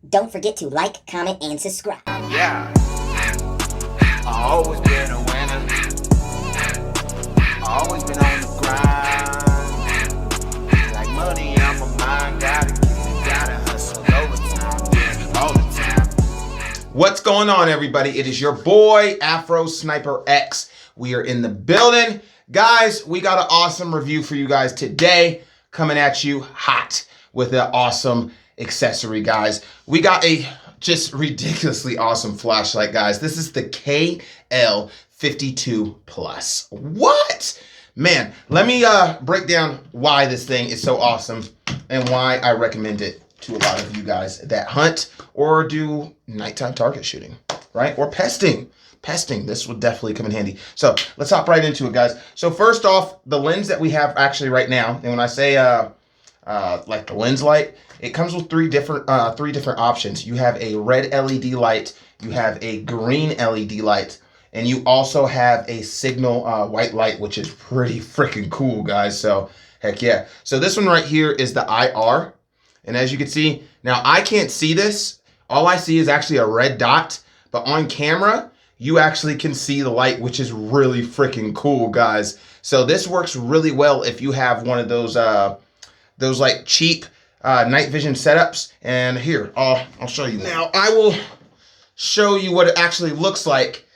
Don't forget to like, comment, and subscribe. Yeah, I always been a winner. I always been on the grind. Like money on my mind, gotta hustle overtime, yeah, all the time. What's going on, everybody? It is your boy Afro Sniper X. We are in the building, guys. We got an awesome review for you guys today, coming at you hot with an awesome accessory, guys. We got a just ridiculously awesome flashlight, guys. This is the kL52 Plus. What? Man, let me break down why this thing is so awesome and why I recommend it to a lot of you guys that hunt or do nighttime target shooting, right? Or pesting. This would definitely come in handy. So let's hop right into it, guys. So first off, the lens that we have actually right now, and when I say like the lens light, it comes with three different options. You have a red LED light, you have a green LED light, and you also have a signal white light, which is pretty freaking cool, guys. So heck yeah. So this one right here is the IR. And as you can see, now I can't see this. All I see is actually a red dot, but on camera, you actually can see the light, which is really freaking cool, guys. So this works really well if you have one of those like cheap night vision setups. And here, I'll show you. Now I will show you what it actually looks like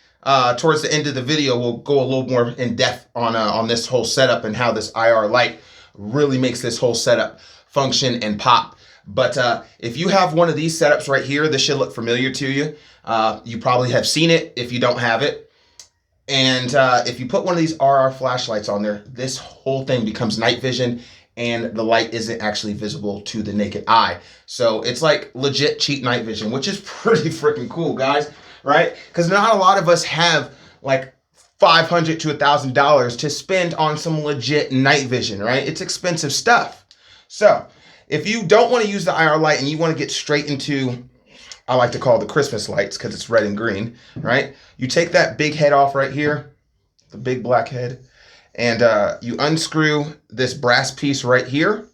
towards the end of the video. We'll go a little more in depth on this whole setup and how this IR light really makes this whole setup function and pop. But if you have one of these setups right here, this should look familiar to you. You probably have seen it if you don't have it. And if you put one of these RR flashlights on there, this whole thing becomes night vision, and the light isn't actually visible to the naked eye. So it's like legit cheap night vision, which is pretty freaking cool, guys, right? Because not a lot of us have like $500 to $1,000 to spend on some legit night vision, right? It's expensive stuff. So if you don't want to use the IR light and you want to get straight into, I like to call the Christmas lights because it's red and green, right? You take that big head off right here, the big black head, and you unscrew this brass piece right here,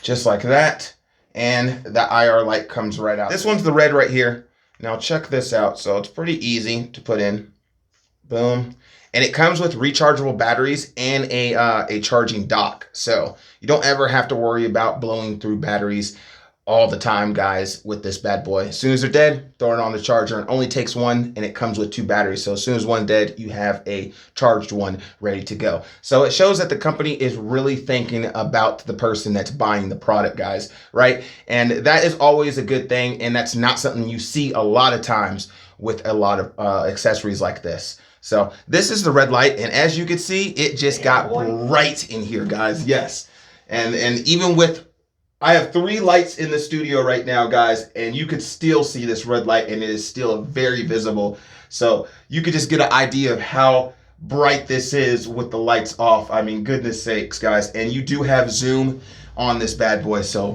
just like that, and the IR light comes right out. This one's the red right here. Now check this out. So it's pretty easy to put in. Boom. And it comes with rechargeable batteries and a charging dock. So you don't ever have to worry about blowing through batteries all the time, guys, with this bad boy. As soon as they're dead, throw it on the charger. It only takes one, and it comes with two batteries. So as soon as one's dead, you have a charged one ready to go. So it shows that the company is really thinking about the person that's buying the product, guys, right? And that is always a good thing, and that's not something you see a lot of times with a lot of accessories like this. So this is the red light, and as you can see, it just got bright in here, guys. Yes. And even with, I have 3 lights in the studio right now, guys, and you could still see this red light, and it is still very visible. So you could just get an idea of how bright this is with the lights off. I mean, goodness sakes, guys. And you do have zoom on this bad boy, so,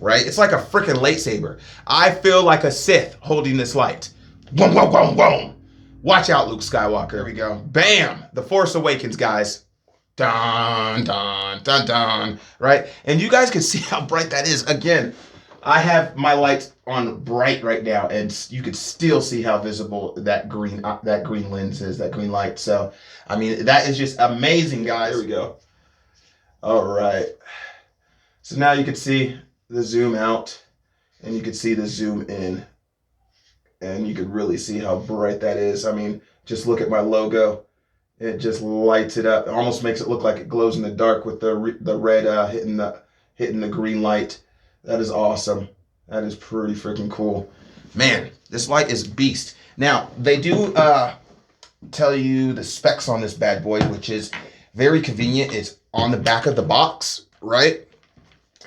right? It's like a freaking lightsaber. I feel like a Sith holding this light. Boom, boom, boom, boom. Watch out, Luke Skywalker. There we go. Bam! The Force Awakens, guys. Dun, dun, dun, dun. Right? And you guys can see how bright that is. Again, I have my lights on bright right now, and you can still see how visible that green lens is, that green light. So, I mean, that is just amazing, guys. Here we go. All right. So now you can see the zoom out, and you can see the zoom in. And you can really see how bright that is. I mean, just look at my logo. It just lights it up. It almost makes it look like it glows in the dark with the red hitting the green light. That is awesome. That is pretty freaking cool. Man, this light is beast. Now, they do tell you the specs on this bad boy, which is very convenient. It's on the back of the box, right?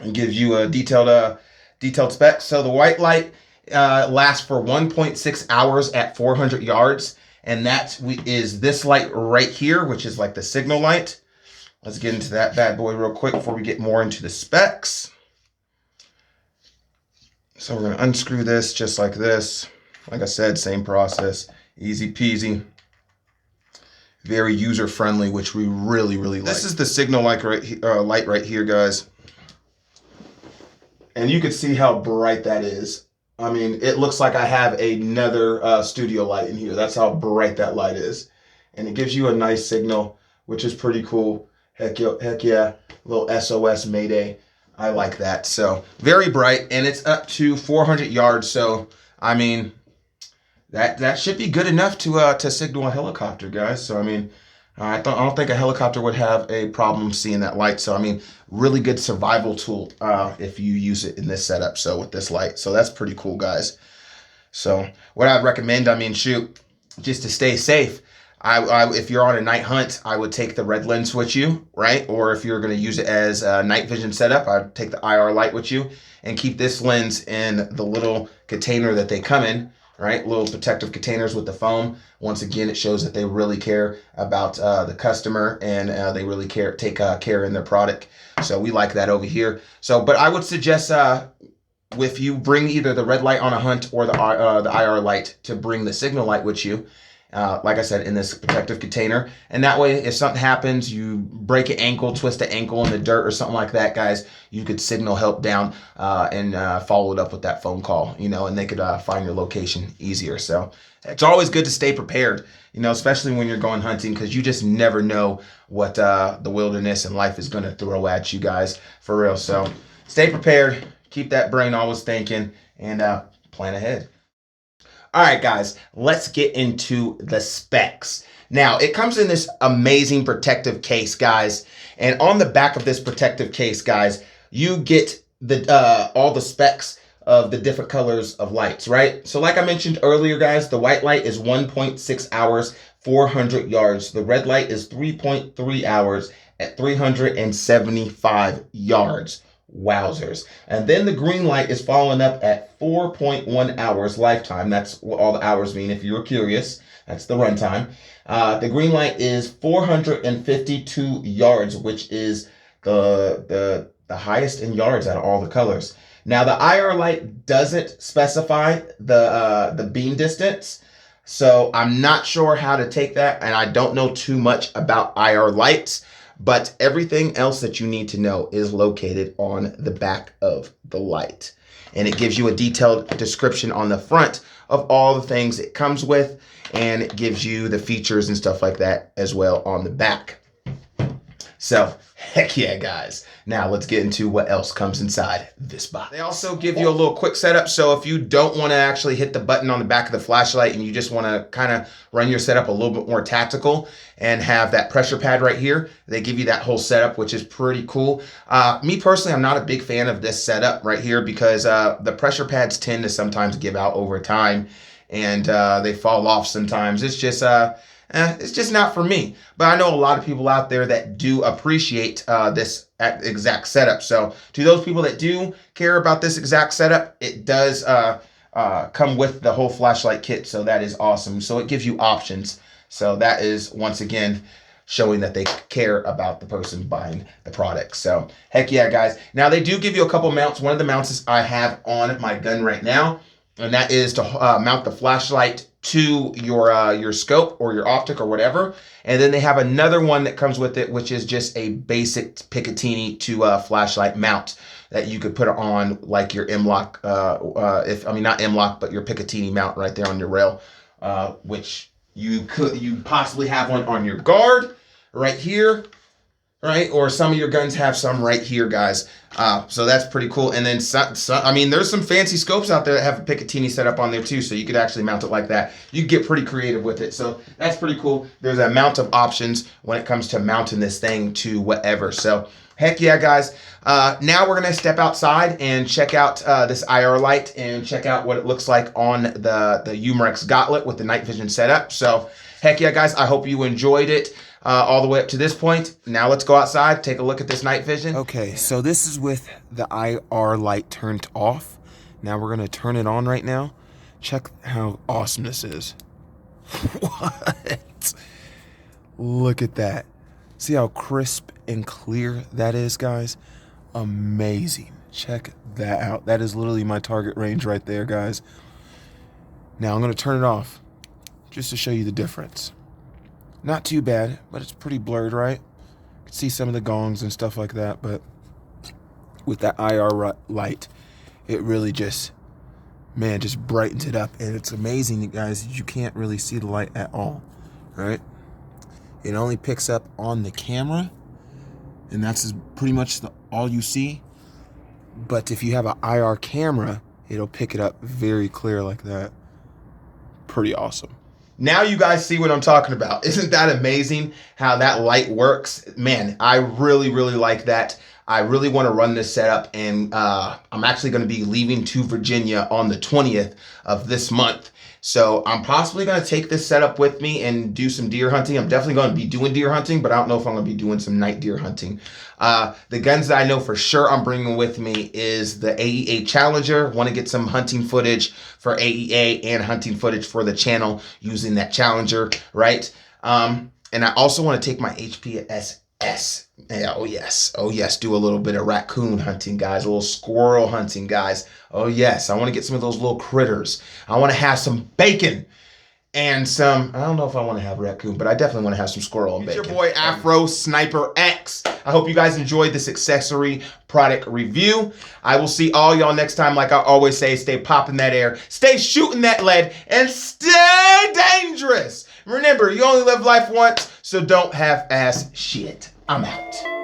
And gives you a detailed specs. So the white light lasts for 1.6 hours at 400 yards. And that is this light right here, which is like the signal light. Let's get into that bad boy real quick before we get more into the specs. So we're going to unscrew this just like this. Like I said, same process. Easy peasy. Very user friendly, which we really, really like. This is the signal light right here, guys. And you can see how bright that is. I mean, it looks like I have another studio light in here. That's how bright that light is. And it gives you a nice signal, which is pretty cool. Heck yeah, little SOS Mayday. I like that. So very bright, and it's up to 400 yards. So I mean, that should be good enough to signal a helicopter, guys. So I mean, I don't think a helicopter would have a problem seeing that light. So I mean, really good survival tool if you use it in this setup. So with this light, so that's pretty cool, guys. So what I'd recommend, I mean, shoot, just to stay safe. If you're on a night hunt, I would take the red lens with you, right? Or if you're going to use it as a night vision setup, I'd take the IR light with you and keep this lens in the little container that they come in, right? Little protective containers with the foam. Once again, it shows that they really care about the customer, and they really take care in their product. So we like that over here. So, but I would suggest if you bring either the red light on a hunt or the IR light, to bring the signal light with you. Like I said, in this protective container. And that way, if something happens, you break an ankle, twist an ankle in the dirt or something like that, guys, you could signal help down and follow it up with that phone call, you know, and they could find your location easier. So it's always good to stay prepared, you know, especially when you're going hunting, because you just never know what the wilderness and life is going to throw at you, guys, for real. So stay prepared, keep that brain always thinking, and plan ahead. All right, guys, let's get into the specs. Now, it comes in this amazing protective case, guys. And on the back of this protective case, guys, you get the all the specs of the different colors of lights, right? So like I mentioned earlier, guys, the white light is 1.6 hours, 400 yards. The red light is 3.3 hours at 375 yards. Wowzers. And then the green light is following up at 4.1 hours lifetime. That's what all the hours mean if you're curious. That's the runtime. The green light is 452 yards, which is the highest in yards out of all the colors. Now the IR light doesn't specify the beam distance, so I'm not sure how to take that, and I don't know too much about IR lights. But everything else that you need to know is located on the back of the light. And it gives you a detailed description on the front of all the things it comes with, and it gives you the features and stuff like that as well on the back. So, heck yeah, guys. Now let's get into what else comes inside this box. They also give you a little quick setup. So if you don't want to actually hit the button on the back of the flashlight and you just want to kind of run your setup a little bit more tactical and have that pressure pad right here, they give you that whole setup, which is pretty cool. Me personally, I'm not a big fan of this setup right here because the pressure pads tend to sometimes give out over time, and they fall off sometimes. It's just not for me. But I know a lot of people out there that do appreciate this exact setup. So to those people that do care about this exact setup, it does come with the whole flashlight kit. So that is awesome. So it gives you options. So that is, once again, showing that they care about the person buying the product. So heck yeah, guys. Now they do give you a couple mounts. One of the mounts I have on my gun right now, and that is to mount the flashlight to your scope or your optic or whatever. And then they have another one that comes with it, which is just a basic Picatinny to flashlight mount that you could put on like your M-LOK, not M-LOK, but your Picatinny mount right there on your rail, which you possibly have one on your guard right here, right? Or some of your guns have some right here, guys. So that's pretty cool. And then, there's some fancy scopes out there that have a Picatinny set up on there too, so you could actually mount it like that. You get pretty creative with it. So that's pretty cool. There's a amount of options when it comes to mounting this thing to whatever. So heck yeah, guys. Now we're going to step outside and check out this IR light and check out what it looks like on the Umarex Gauntlet with the night vision setup. So heck yeah, guys. I hope you enjoyed it. All the way up to this point. Now let's go outside, take a look at this night vision. Okay, so this is with the IR light turned off. Now we're gonna turn it on right now. Check how awesome this is. What? Look at that. See how crisp and clear that is, guys? Amazing. Check that out. That is literally my target range right there, guys. Now I'm gonna turn it off just to show you the difference. Not too bad, but it's pretty blurred, right? You can see some of the gongs and stuff like that, but with that IR light, it really just, man, just brightens it up. And it's amazing, you guys, you can't really see the light at all, right? It only picks up on the camera, and that's pretty much all you see. But if you have an IR camera, it'll pick it up very clear like that. Pretty awesome. Now you guys see what I'm talking about. Isn't that amazing how that light works? Man, I really, really like that. I really want to run this setup, and I'm actually going to be leaving to Virginia on the 20th of this month. So I'm possibly going to take this setup with me and do some deer hunting. I'm definitely going to be doing deer hunting, but I don't know if I'm going to be doing some night deer hunting. The guns that I know for sure I'm bringing with me is the AEA Challenger. Want to get some hunting footage for AEA and hunting footage for the channel using that Challenger, right? And I also want to take my HPS. Yeah, oh yes, do a little bit of raccoon hunting, guys, a little squirrel hunting, guys. Oh yes, I want to get some of those little critters. I want to have some bacon and some, I don't know if I want to have raccoon, but I definitely want to have some squirrel and bacon. It's your boy Afro Sniper X. I hope you guys enjoyed this accessory product review. I will see all y'all next time. Like I always say, stay popping that air, stay shooting that lead, and stay dangerous. Remember, you only live life once, so don't half-ass shit. I'm out.